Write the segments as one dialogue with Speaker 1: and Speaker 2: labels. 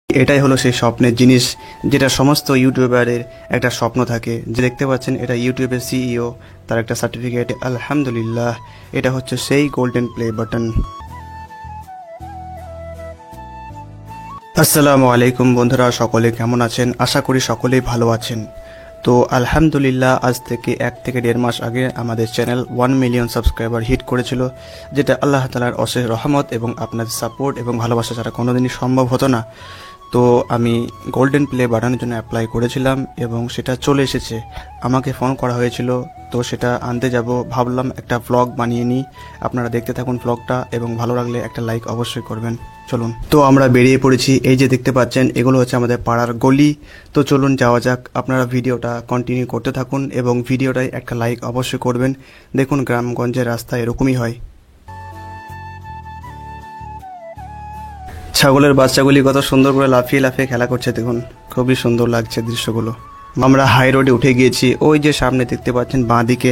Speaker 1: এটাই হলো সেই স্বপ্নের জিনিস যেটা সমস্ত ইউটিউবারের একটা স্বপ্ন থাকে। যে দেখতে পাচ্ছেন এটা ইউটিউবের সিইও, তার একটা সার্টিফিকেট। আলহামদুলিল্লাহ, এটা হচ্ছে সেই গোল্ডেন প্লে বাটন। আসসালামু আলাইকুম বন্ধুরা, সকলে কেমন আছেন? আশা করি সকলেই ভালো আছেন। তো আলহামদুলিল্লাহ, আজ থেকে 1 থেকে 1.5 মাস আগে আমাদের চ্যানেল 1 মিলিয়ন সাবস্ক্রাইবার হিট করেছিল, যেটা আল্লাহ তাআলার অশেষ রহমত এবং আপনাদের সাপোর্ট এবং ভালোবাসা ছাড়া কোনোদিনই সম্ভব হতো না। তো আমি গোল্ডেন প্লে বাটনের জন্য অ্যাপ্লাই করেছিলাম এবং সেটা চলে এসেছে। আমাকে ফোন করা হয়েছিল, তো সেটা আনতে যাব। ভাবলাম একটা ভ্লগ বানিয়ে নিই, আপনারা দেখতে থাকুন ভ্লগটা এবং ভালো লাগলে একটা লাইক অবশ্যই করবেন। চলুন, তো আমরা বেরিয়ে পড়েছি। এই যে দেখতে পাচ্ছেন, এগুলো হচ্ছে আমাদের পাড়ার গলি। তো চলুন যাওয়া যাক। আপনারা ভিডিওটা কন্টিনিউ করতে থাকুন এবং ভিডিওটায় একটা লাইক অবশ্যই করবেন। দেখুন, গ্রামগঞ্জের রাস্তা এরকমই হয়। ছাগলের বাচ্চাগুলি কত সুন্দর করে লাফিয়ে লাফিয়ে খেলা করছে, দেখুন খুবই সুন্দর লাগছে দৃশ্যগুলো। আমরা হাই রোডে উঠে গিয়েছি। ওই যে সামনে দেখতে পাচ্ছেন বাঁ দিকে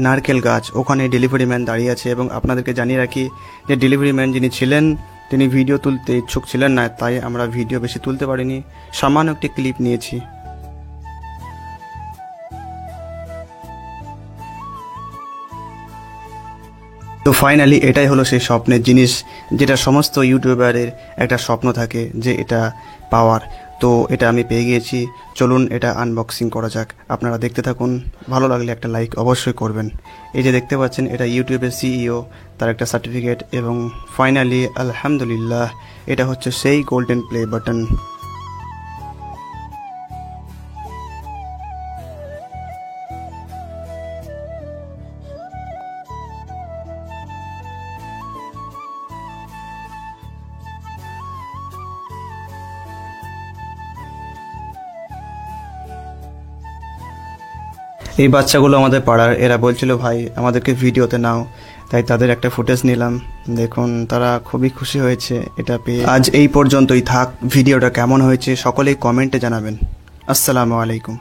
Speaker 1: নারকেল গাছ, ওখানে ডেলিভারি ম্যান দাঁড়িয়ে আছে। এবং আপনাদেরকে জানিয়ে রাখি যে ডেলিভারি ম্যান যিনি ছিলেন তিনি ভিডিও তুলতে ইচ্ছুক ছিলেন না, তাই আমরা ভিডিও বেশি তুলতে পারিনি, সামান্য একটি ক্লিপ নিয়েছি। তো ফাইনালি এটাই হলো সেই স্বপ্নের জিনিস যেটা সমস্ত ইউটিউবারের একটা স্বপ্ন থাকে, যে এটা পাওয়ার। তো এটা আমি পেয়ে গিয়েছি। চলুন এটা আনবক্সিং করা যাক। আপনারা দেখতে থাকুন, ভালো লাগলে একটা লাইক অবশ্যই করবেন। এই যে দেখতে পাচ্ছেন এটা ইউটিউবের সিইও, তার একটা সার্টিফিকেট। এবং ফাইনালি আলহামদুলিল্লাহ, এটা হচ্ছে সেই গোল্ডেন প্লে বাটন। এই বাচ্চাগুলো আমাদের পাড়ার। এরা বলছিল ভাই আমাদেরকে ভিডিওতে নাও, তাই তাদের একটা ফুটেজ নিলাম। দেখুন তারা খুবই খুশি হয়েছে এটা পেয়ে। আজ এই পর্যন্তই থাক। ভিডিওটা কেমন হয়েছে সকলেই কমেন্টে জানাবেন। আসসালামু আলাইকুম।